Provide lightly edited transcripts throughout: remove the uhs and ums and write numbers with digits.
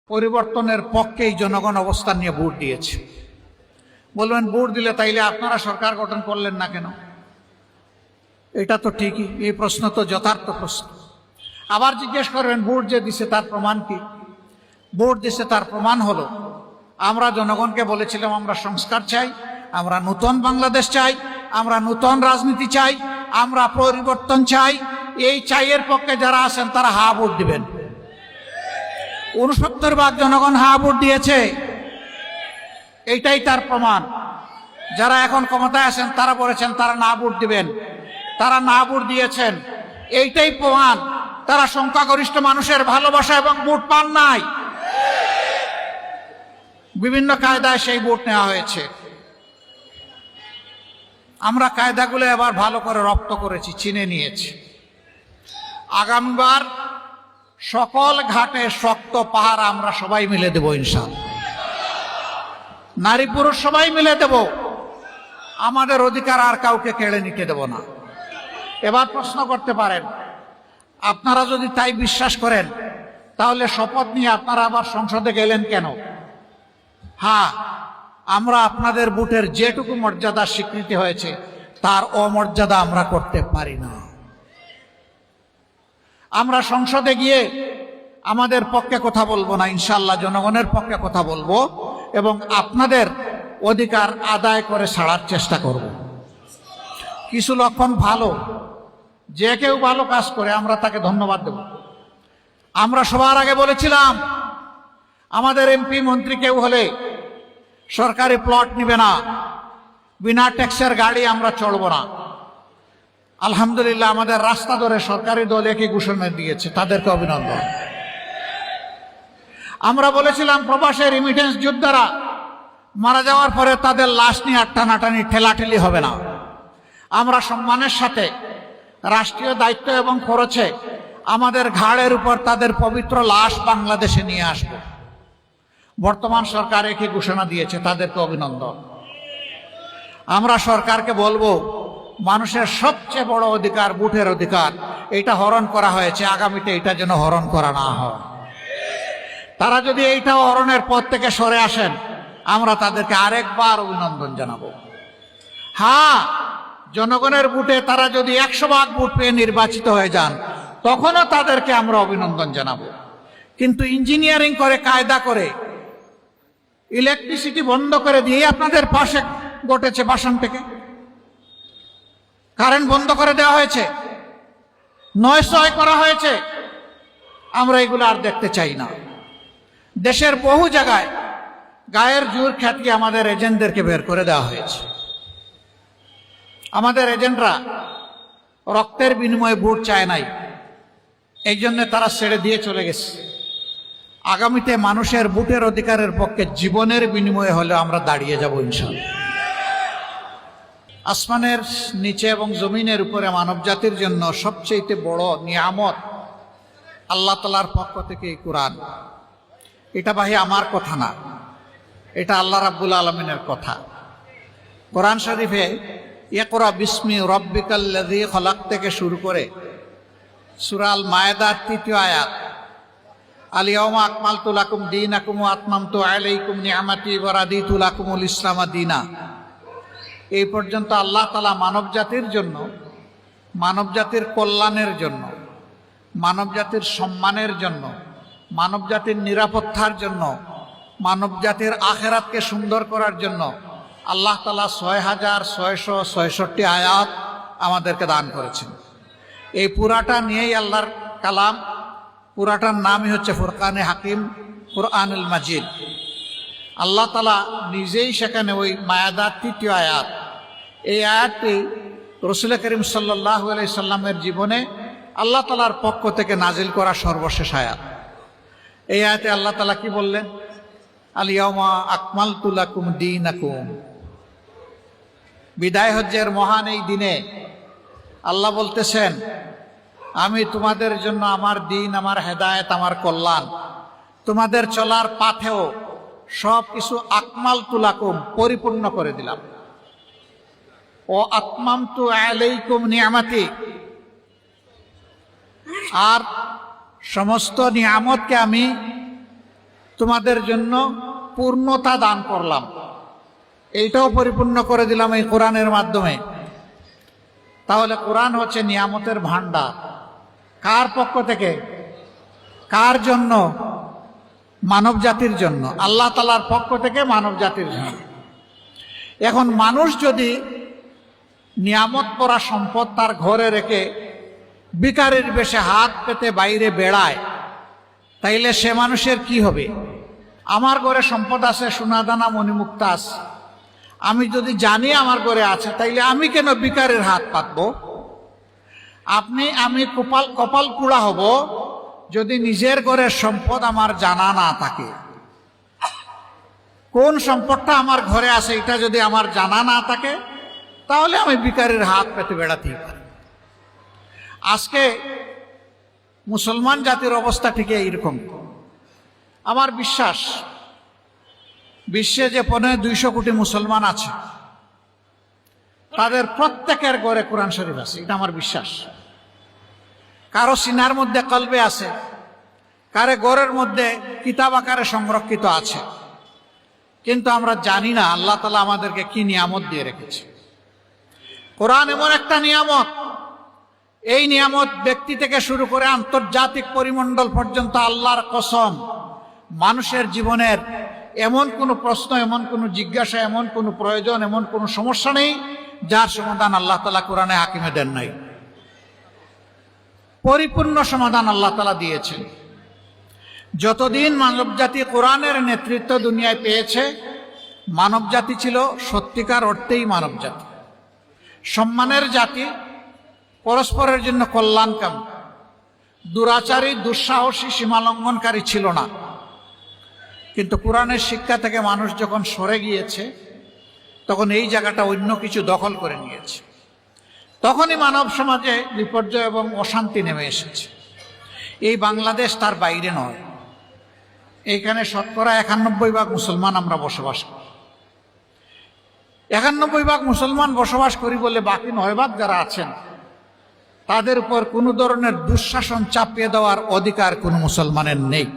পরিবর্তনের পক্ষেই জনগণ অবস্থান নিয়ে ভোট দিয়েছে। বলবেন ভোট দিলে তাইলে আপনারা সরকার গঠন করলেন না কেন? এটা তো ঠিকই, এই প্রশ্ন তো যথার্থ প্রশ্ন। আবার জিজ্ঞেস করবেন ভোট যে দিছে তার প্রমাণ কি? ভোট দিছে তার প্রমাণ হলো আমরা জনগণকে বলেছিলাম আমরা সংস্কার চাই, আমরা নতুন বাংলাদেশ চাই, আমরা নতুন রাজনীতি চাই, আমরা পরিবর্তন চাই। এই চাইয়ের পক্ষে যারা আছেন তারা হা ভোট দিবেন। 69% জনগণ হা ভোট দিয়েছে, এইটাই তার প্রমাণ। যারা এখন ক্ষমতায় আছেন তারা বলেছেন তারা না ভোট দিবেন, তারা না ভোট দিয়েছেন, এইটাই প্রমাণ তারা সংখ্যাগরিষ্ঠ মানুষের ভালোবাসা এবং ভোট পান নাই। বিভিন্ন কায়দায় সেই ভোট নেওয়া হয়েছে। আমরা কায়দাগুলো এবার ভালো করে রপ্ত করেছি, চিনে নিয়েছি। আগামীবার সকল ঘাটে শক্ত পাহাড় আমরা সবাই মিলে দেব ইনশাআল্লাহ। নারী পুরুষ সবাই মিলে দেব, আমাদের অধিকার আর কাউকে কেড়ে নিতে দেব না। এবার প্রশ্ন করতে পারেন, আপনারা যদি তাই বিশ্বাস করেন তাহলে শপথ নিয়ে আপনারা আবার সংসদে গেলেন কেন? হ্যাঁ, আমরা আপনাদের ভোটের যেটুকু মর্যাদা স্বীকৃতি হয়েছে তার অমর্যাদা আমরা করতে পারি না। আমরা সংসদে গিয়ে আমাদের পক্ষে কথা বলবো না, ইনশাআল্লাহ জনগণের পক্ষে কথা বলবো এবং আপনাদের অধিকার আদায় করে ছাড়ার চেষ্টা করব। কিছু লক্ষণ ভালো, যে কেউ ভালো কাজ করে আমরা তাকে ধন্যবাদ দেব। আমরা সবার আগে বলেছিলাম আমাদের এমপি মন্ত্রী কেউ হলে সরকারি প্লট নিবে না, বিনা ট্যাক্সের গাড়ি আমরা চড়ব না। আলহামদুলিল্লাহ আমাদের রাস্তা ধরে সরকারি দল একই ঘোষণা দিয়েছে, তাদেরকে অভিনন্দন। আমরা বলেছিলাম প্রবাসের রিমিটেন্স যোদ্ধারা মারা যাওয়ার পরে তাদের লাশ নিয়ে টানাটানি ঠেলাঠেলি হবে না। আমরা সম্মানের সাথে রাষ্ট্রীয় দায়িত্ব এবং খরচে আমাদের ঘাড়ের উপর তাদের পবিত্র লাশ বাংলাদেশে নিয়ে আসব। বর্তমান সরকার একই ঘোষণা দিয়েছে, তাদেরকে অভিনন্দন। আমরা সরকারকে বলবো মানুষের সবচেয়ে বড় অধিকার ভোটের অধিকার, এটা হরণ করা হয়েছে, আগামীতে এটা যেন হরণ করা না হয়। তারা যদি এইটা হরণের পথ থেকে সরে আসেন আমরা তাদেরকে আরেকবার অভিনন্দন জানাবো। হ্যাঁ, জনগণের ভোটে তারা যদি 100% ভোট পেয়ে নির্বাচিত হয়ে যান তখনও তাদেরকে আমরা অভিনন্দন জানাবো। কিন্তু ইঞ্জিনিয়ারিং করে, কায়দা করে, ইলেকট্রিসিটি বন্ধ করে দিয়ে আপনাদের পাশে ঘটেছে বাসান থেকে কারেন্ট বন্ধ করে দেওয়া হয়েছে, নয় করা হয়েছে। আমরা এগুলো আর দেখতে চাই না। দেশের বহু জায়গায় গায়ের জোর খ্যাতি আমাদের এজেন্টদেরকে বের করে দেওয়া হয়েছে। আমাদের এজেন্টরা রক্তের বিনিময়ে ভোট চায় নাই, এই জন্য তারা ছেড়ে দিয়ে চলে গেছে। আগামীতে মানুষের ভোটের অধিকারের পক্ষে জীবনের বিনিময়ে হলে আমরা দাঁড়িয়ে যাব ইনশাআল্লাহ। আসমানের নিচে এবং জমিনের উপরে মানব জাতির জন্য সবচেয়ে বড় নিয়ামত আল্লাহ তাআলার পক্ষ থেকে এই কোরআন। এটা ভাই আমার কথা না, এটা আল্লাহ রাব্বুল আলামিনের কথা। কোরআন শরীফে ইকরা বিসমি রাব্বিকাল্লাযী খলাক থেকে শুরু করে সূরা আল মায়েদার 3য় আয়াত, আল ইয়াওমা আকমালতু লাকুম দীনাকুম ওয়া আতমামতু আলাইকুম নি'মাতি ওয়া রাদিতু লাকুমুল ইসলামা দীনা, এই পর্যন্ত আল্লাহ তাআলা মানব জাতির জন্য, মানব জাতির কল্যাণের জন্য, মানব জাতির সম্মানের জন্য, মানব জাতির নিরাপত্তার জন্য, মানব জাতির আখেরাতকে সুন্দর করার জন্য আল্লাহ তাআলা 6666 আয়াত আমাদেরকে দান করেছেন। এই পুরাটা নিয়েই আল্লাহর কালাম, পুরাটার নামই হচ্ছে ফুরকানে হাকিম, কুরআনুল মাজিদ। আল্লাহ তাআলা নিজেই সেখানে ওই মায়াদার 3য় আয়াত, এই আয়াতটি রাসূল করিম সাল্লাল্লাহু আলাইহি সাল্লামের জীবনে আল্লাহ তাআলার পক্ষ থেকে নাজিল করা সর্বশেষ আয়াত। এই আয়াতে আল্লাহ তাআলা কি বললেন? আল ইয়াওমা আকমালতু লাকুম দীনাকুম। বিদায় হজ্জের মহান এই দিনে আল্লাহ বলতেছেন আমি তোমাদের জন্য আমার দিন, আমার হেদায়েত, আমার কল্যাণ, তোমাদের চলার পাথেও সব কিছু আকমালতু লাকুম পরিপূর্ণ করে দিলাম। ও আতমামতু আলাইকুম নি'মাতি, আর সমস্ত নিয়ামতকে আমি তোমাদের জন্য পূর্ণতা দান করলাম, এইটাও পরিপূর্ণ করে দিলাম এই কোরআনের মাধ্যমে। তাহলে কোরআন হচ্ছে নিয়ামতের ভান্ডার। কার পক্ষ থেকে? কার জন্য? মানব জাতির জন্য, আল্লাহ তাআলার পক্ষ থেকে মানব জাতির জন্য। এখন মানুষ যদি নিয়ামত পরা সম্পদ তার ঘরে রেখে ভিখারির বেশে হাত পেতে বাইরে বেড়ায়, তাইলে সে মানুষের কি হবে? আমার ঘরে সম্পদ আছে, সোনাদানা মণিমুক্তা আছে, আমি যদি জানি আমার ঘরে আছে, তাইলে আমি কেন ভিখারির হাত পাতবো? আমি কপাল পোড়া হব যদি নিজের ঘরের সম্পদ আমার জানা না থাকে। কোন সম্পদটা আমার ঘরে আছে এটা যদি আমার জানা না থাকে, তাহলে আমি ভিখারির হাত পেতে বেড়াতেই পারি। আজকে মুসলমান জাতির অবস্থা ঠিক এইরকম। আমার বিশ্বাস, বিশ্বে যে 250 কোটি মুসলমান আছে, তাদের প্রত্যেকের ঘরে কোরআন শরীফ আছে, এটা আমার বিশ্বাস। কারো সিনার মধ্যে কলবে আছে, কারো ঘরের মধ্যে কিতাব আকারে সংরক্ষিত আছে। কিন্তু আমরা জানি না আল্লাহ তাআলা আমাদেরকে কি নিয়ামত দিয়ে রেখেছে। কোরআন এমন একটা নিয়ামত, এই নিয়ামত ব্যক্তি থেকে শুরু করে আন্তর্জাতিক পরিমণ্ডল পর্যন্ত, আল্লাহর কসম, মানুষের জীবনের এমন কোনো প্রশ্ন, এমন কোনো জিজ্ঞাসা, এমন কোনো প্রয়োজন, এমন কোনো সমস্যা নেই যার সমাধান আল্লাহ তাআলা কোরআনে হাকিমে দেন নাই। পরিপূর্ণ সমাধান আল্লাহ তাআলা দিয়েছেন। যতদিন মানব জাতি কোরআনের নেতৃত্ব দুনিয়ায় পেয়েছে, মানব জাতি ছিল সত্যিকার অর্থেই মানব জাতি, সম্মানের জাতি, পরস্পরের জন্য কল্যাণকামী, দুরাচারী, দুঃসাহসী, সীমালঙ্ঘনকারী ছিল না। কিন্তু কোরআনের শিক্ষা থেকে মানুষ যখন সরে গিয়েছে, তখন এই জায়গাটা অন্য কিছু দখল করে নিয়েছে। তখনই মানব সমাজে বিপর্যয় এবং অশান্তি নেমে এসেছে। এই বাংলাদেশ তার বাইরে নয়। এইখানে শতকরা 91% মুসলমান আমরা বসবাস করি। 91% মুসলমান বসবাস করি বলে বাকি 9% যারা আছেন, তাদের উপর কোনো ধরনের দুঃশাসন চাপিয়ে দেওয়ার অধিকার কোনো মুসলমানের নেই।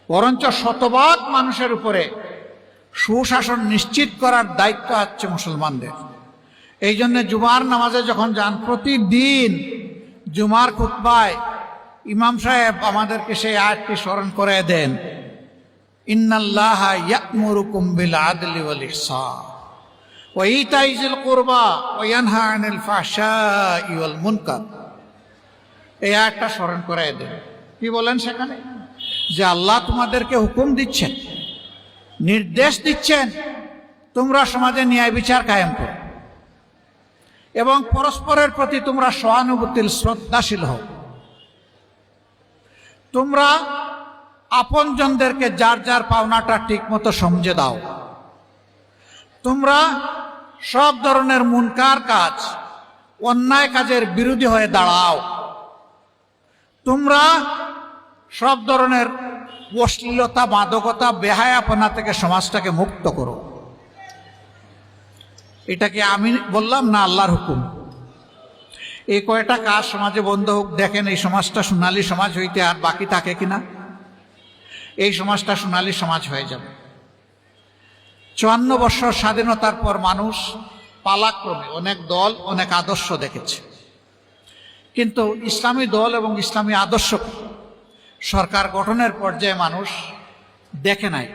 বরঞ্চ 100% মানুষের উপরে সুশাসন নিশ্চিত করার দায়িত্ব হচ্ছে মুসলমানদের। এই জন্য জুমার নামাজে যখন যান, প্রতিদিন জুমার খুতবায় ইমাম সাহেব আমাদেরকে সেই আয়াতটি স্মরণ করে দেন, ইন্নাল্লাহা ইয়া'মুরুকুম বিল আদলি ওয়াল ইহসান ওয়া ইতাই যিল কুরবা ওয়া ইয়ানহা আনিল ফাহশাই ওয়াল মুনকার। এই আয়াতটা স্মরণ করে দেন। কি বলেন সেখানে? যে আল্লাহ তোমাদেরকে হুকুম দিচ্ছেন, নির্দেশ দিচ্ছেন, তোমরা সমাজে ন্যায় বিচার কায়েম করো এবং পরস্পরের প্রতি তোমরা সহানুভূতির শ্রদ্ধাশীল হও। তোমরা আপনজনদেরকে যার যার পাওনাটা ঠিক মতো সমঝে দাও। তোমরা সব ধরনের মুনকার কাজ, অন্যায় কাজের বিরোধী হয়ে দাঁড়াও। তোমরা সব ধরনের অশ্লীলতা, মাদকতা, বেহায়াপনা থেকে সমাজটাকে মুক্ত করো। এটা কি আমি বললাম না আল্লাহর হুকুম? এই কয়টা কাজ সমাজে বন্ধ হোক, দেখেন এই সমাজটা সোনালী সমাজ হইতে আর বাকি থাকে কিনা। এই সমাজটা সোনালী সমাজ হয়ে যাবে। 54 বছর স্বাধীনতার পর মানুষ পালাক্রমে অনেক দল, অনেক আদর্শ দেখেছে, কিন্তু ইসলামী দল এবং ইসলামী আদর্শ সরকার গঠনের পর্যায়ে মানুষ দেখে নাই।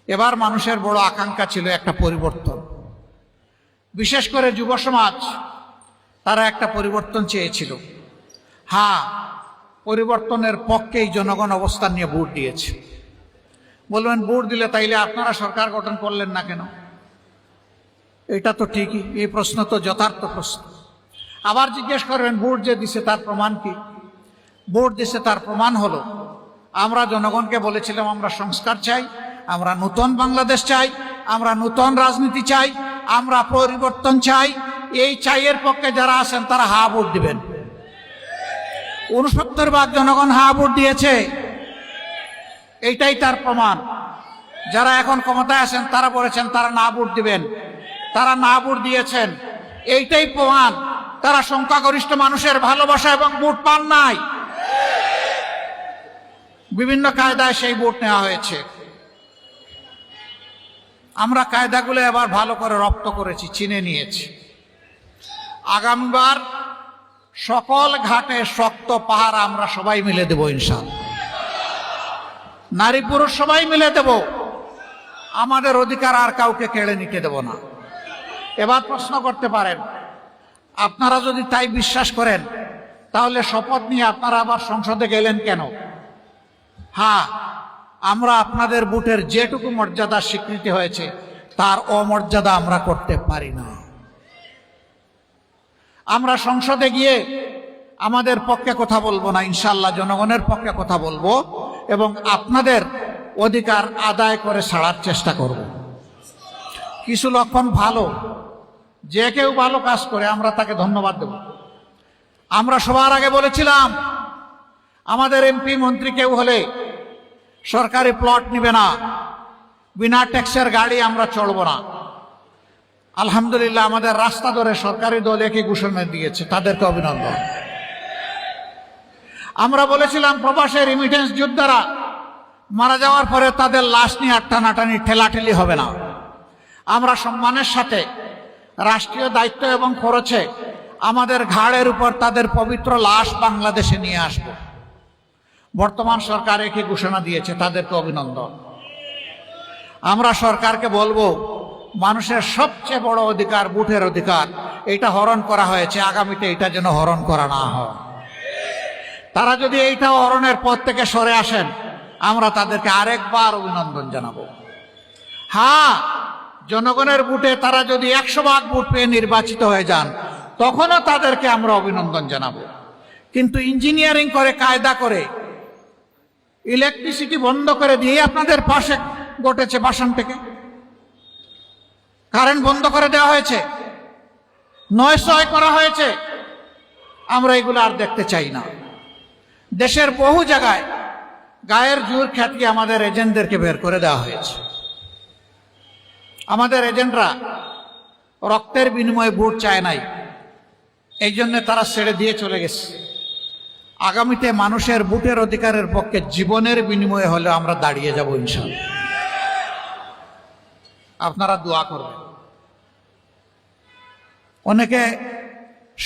এবার মানুষের বড় আকাঙ্ক্ষা ছিল একটা পরিবর্তন। বিশেষ করে যুব সমাজ, তারা একটা পরিবর্তন চেয়েছিল। হ্যাঁ, পরিবর্তনের পক্ষেই জনগণ অবস্থান নিয়ে ভোট দিয়েছে। বলবেন ভোট দিলে তাইলে আপনারা সরকার গঠন করলেন না কেন? এটা তো ঠিকই, এই প্রশ্ন তো যথার্থ প্রশ্ন। আবার জিজ্ঞেস করবেন ভোট যে দিছে তার প্রমাণ কি? ভোট দিছে তার প্রমাণ হলো আমরা জনগণকে বলেছিলাম আমরা সংস্কার চাই, আমরা নতুন বাংলাদেশ চাই, আমরা নতুন রাজনীতি চাই, আমরা পরিবর্তন চাই। এই চাইয়ের পক্ষে যারা আছেন তারা হা ভোট দিবেন। 69% জনগণ হা ভোট দিয়েছে, এইটাই তার প্রমাণ। যারা এখন ক্ষমতায় আছেন তারা বলেছেন তারা না ভোট দিবেন, তারা না ভোট দিয়েছেন, এইটাই প্রমাণ তারা সংখ্যাগরিষ্ঠ মানুষের ভালোবাসা এবং ভোট পান নাই। বিভিন্ন কায়দায় সেই ভোট নেওয়া হয়েছে। আমরা কায়দাগুলো এবার ভালো করে রপ্ত করেছি, চিনে নিয়েছি। আগামীবার সকল ঘাটে শক্ত পাহাড় আমরা সবাই মিলে দেব ইনশাআল্লাহ। নারী পুরুষ সবাই মিলে দেব। আমাদের অধিকার আর কাউকে কেড়ে নিতে দেব না। এবার প্রশ্ন করতে পারেন, আপনারা যদি তাই বিশ্বাস করেন তাহলে শপথ নিয়ে আপনারা আবার সংসদে গেলেন কেন? হ্যাঁ, আমরা আপনাদের ভোটের যেটুকু মর্যাদা স্বীকৃতি হয়েছে তার অমর্যাদা আমরা করতে পারি না। আমরা সংসদে গিয়ে আমাদের পক্ষে কথা বলবো না, ইনশাআল্লাহ জনগণের পক্ষে কথা বলবো এবং আপনাদের অধিকার আদায় করে ছাড়ার চেষ্টা করব। কিছু লক্ষণ ভালো, যে কেউ ভালো কাজ করে আমরা তাকে ধন্যবাদ দেব। আমরা সবার আগে বলেছিলাম আমাদের এমপি মন্ত্রী কেউ হলে সরকারি প্লট নিবে না, বিনা ট্যাক্সের গাড়ি আমরা চড়ব না। আলহামদুলিল্লাহ আমাদের রাস্তা ধরে সরকারি দল একই ঘোষণা দিয়েছে, তাদেরকে অভিনন্দন। আমরা বলেছিলাম প্রবাসে রিমিটেন্স যোদ্ধারা মারা যাওয়ার পরে তাদের লাশ নিয়ে টানাটানি ঠেলাঠেলি হবে না। আমরা সম্মানের সাথে রাষ্ট্রীয় দায়িত্ব এবং খরচে আমাদের ঘাড়ের উপর তাদের পবিত্র লাশ বাংলাদেশে নিয়ে আসব। বর্তমান সরকার একই ঘোষণা দিয়েছে, তাদেরকে অভিনন্দন। আমরা সরকারকে বলবো মানুষের সবচেয়ে বড় অধিকার ভোটের অধিকার, এটা হরণ করা হয়েছে, আগামীতে এটা যেন হরণ করা না হয়। তারা যদি এইটা হরণের পথ থেকে সরে আসেন আমরা তাদেরকে আরেকবার অভিনন্দন জানাবো। হ্যাঁ, জনগণের ভোটে তারা যদি 100% ভোট পেয়ে নির্বাচিত হয়ে যান তখনও তাদেরকে আমরা অভিনন্দন জানাবো। কিন্তু ইঞ্জিনিয়ারিং করে, কায়দা করে, ইলেকট্রিসিটি বন্ধ করে দিয়ে আপনাদের পাশে ঘটেছে বাসন থেকে কারেন্ট বন্ধ করে দেওয়া হয়েছে, নয় করা হয়েছে। আমরা এগুলো আর দেখতে চাই না। দেশের বহু জায়গায় গায়ের জোর খ্যাতিয়ে আমাদের এজেন্টদেরকে বের করে দেওয়া হয়েছে। আমাদের এজেন্টরা রক্তের বিনিময়ে ভোট চায় নাই, এই জন্য তারা ছেড়ে দিয়ে চলে গেছে। আগামীতে মানুষের ভোটের অধিকারের পক্ষে জীবনের বিনিময়ে হলে আমরা দাঁড়িয়ে যাব ইনশাআল্লাহ। আপনারা দোয়া করবেন। অনেকে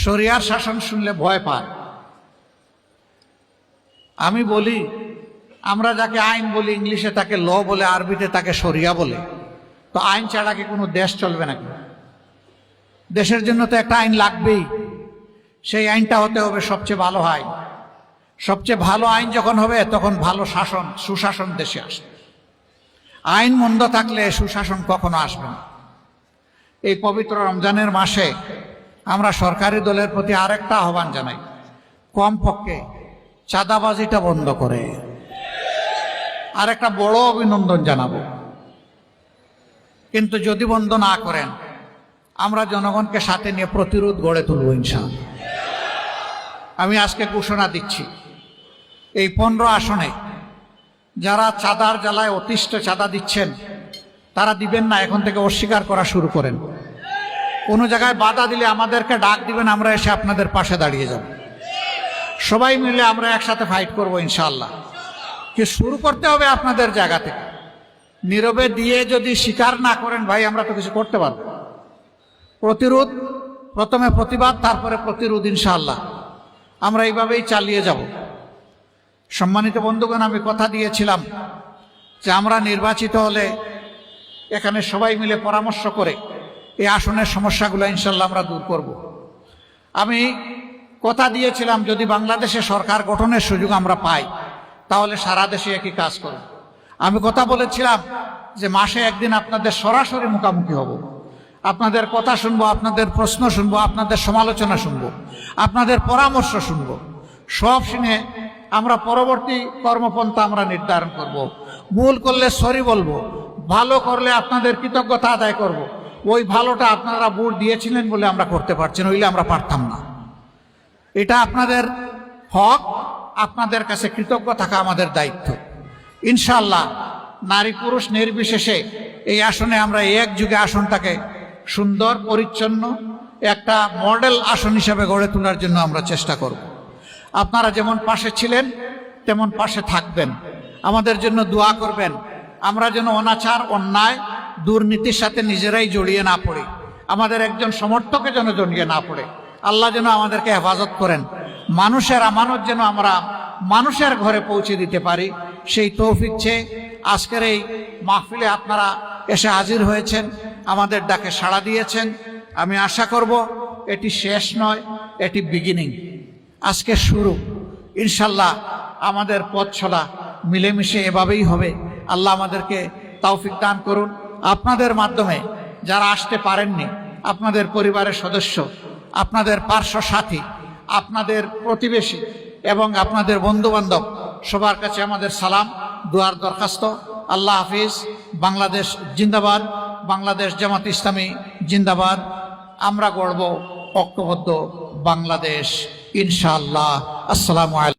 শরিয়ার শাসন শুনলে ভয় পায়। আমি বলি, আমরা যাকে আইন বলি ইংলিশে তাকে ল বলে, আরবিতে তাকে শরিয়া বলে। তো আইন ছাড়া কি কোনো দেশ চলবে নাকি? দেশের জন্য তো একটা আইন লাগবেই। সেই আইনটা হতে হবে সবচেয়ে ভালো আইন। সবচেয়ে ভালো আইন যখন হবে তখন ভালো শাসন, সুশাসন দেশে আসবে। আইন মন্দ থাকলে সুশাসন কখনো আসবে না। এই পবিত্র রমজানের মাসে আমরা সরকারি দলের প্রতি আরেকটা আহ্বান জানাই, কমপক্ষে চাঁদাবাজিটা বন্ধ করে। আর একটা বড় অভিনন্দন জানাবো, কিন্তু যদি বন্ধ না করেন আমরা জনগণকে সাথে নিয়ে প্রতিরোধ গড়ে তুলব ইনশাআল্লাহ। আমি আজকে ঘোষণা দিচ্ছি, এই 15 আসনে যারা চাঁদার জ্বালায় অতিষ্ঠ চাঁদা দিচ্ছেন তারা দিবেন না, এখন থেকে অস্বীকার করা শুরু করেন। কোনো জায়গায় বাধা দিলে আমাদেরকে ডাক দিবেন, আমরা এসে আপনাদের পাশে দাঁড়িয়ে যাব। সবাই মিলে আমরা একসাথে ফাইট করব ইনশাআল্লাহ। কি শুরু করতে হবে আপনাদের জায়গা থেকে। নীরবে দিয়ে যদি স্বীকার না করেন ভাই, আমরা তো কিছু করতে পারবো। প্রতিরোধ, প্রথমে প্রতিবাদ, তারপরে প্রতিরোধ ইনশাআল্লাহ। আমরা এইভাবেই চালিয়ে যাব। সম্মানিত বন্ধুগণ, আমি কথা দিয়েছিলাম যে আমরা নির্বাচিত হলে এখানে সবাই মিলে পরামর্শ করে এই আসনের সমস্যাগুলো ইনশাআল্লাহ আমরা দূর করব। আমি কথা দিয়েছিলাম যদি বাংলাদেশে সরকার গঠনের সুযোগ আমরা পাই তাহলে সারা দেশে একই কাজ করব। আমি কথা বলেছিলাম যে মাসে একদিন আপনাদের সরাসরি মুখোমুখি হব, আপনাদের কথা শুনবো, আপনাদের প্রশ্ন শুনবো, আপনাদের সমালোচনা শুনবো, আপনাদের পরামর্শ শুনবো। সব শুনে আমরা পরবর্তী কর্মপন্থা আমরা নির্ধারণ করব। ভুল করলে সরি বলবো, ভালো করলে আপনাদের কৃতজ্ঞতা আদায় করব। ওই ভালোটা আপনারা ভোট দিয়েছিলেন বলে আমরা করতে পারছি না, হইলে আমরা পারতাম না। এটা আপনাদের হক, আপনাদের কাছে কৃতজ্ঞ থাকা আমাদের দায়িত্ব। ইনশাআল্লাহ নারী পুরুষ নির্বিশেষে এই আসনে আমরা এক যুগে আসনটাকে সুন্দর পরিচ্ছন্ন একটা মডেল আসন হিসাবে গড়ে তোলার জন্য আমরা চেষ্টা করব। আপনারা যেমন পাশে ছিলেন তেমন পাশে থাকবেন। আমাদের জন্য দোয়া করবেন, আমরা যেন অনাচার, অন্যায়, দুর্নীতির সাথে নিজেরাই জড়িয়ে না পড়ি, আমাদের একজন সমর্থকে যেন জড়িয়ে না পড়ে। আল্লাহ যেন আমাদেরকে হেফাজত করেন, মানুষের আমানত যেন আমরা মানুষের ঘরে পৌঁছে দিতে পারি, সেই তৌফিক চেয়ে আজকের এই মাহফিলে আপনারা এসে হাজির হয়েছেন, আমাদের ডাকে সাড়া দিয়েছেন। আমি আশা করব এটি শেষ নয়, এটি বিগিনিং, আজকে শুরু। ইনশাল্লাহ আমাদের পথ চলা মিলেমিশে এভাবেই হবে। আল্লাহ আমাদেরকে তৌফিক দান করুন। আপনাদের মাধ্যমে যারা আসতে পারেননি, আপনাদের পরিবারের সদস্য, আপনাদের পার্শ্ব সাথী, আপনাদের প্রতিবেশী এবং আপনাদের বন্ধুবান্ধব সবার কাছে আমাদের সালাম, দুয়ার দরখাস্ত। আল্লাহ হাফিজ। বাংলাদেশ জিন্দাবাদ, বাংলাদেশ জামাত ইসলামী জিন্দাবাদ। আমরা গড়ব ঐক্যবদ্ধ বাংলাদেশ ইনশাআল্লাহ। আসসালামু আলাইকুম।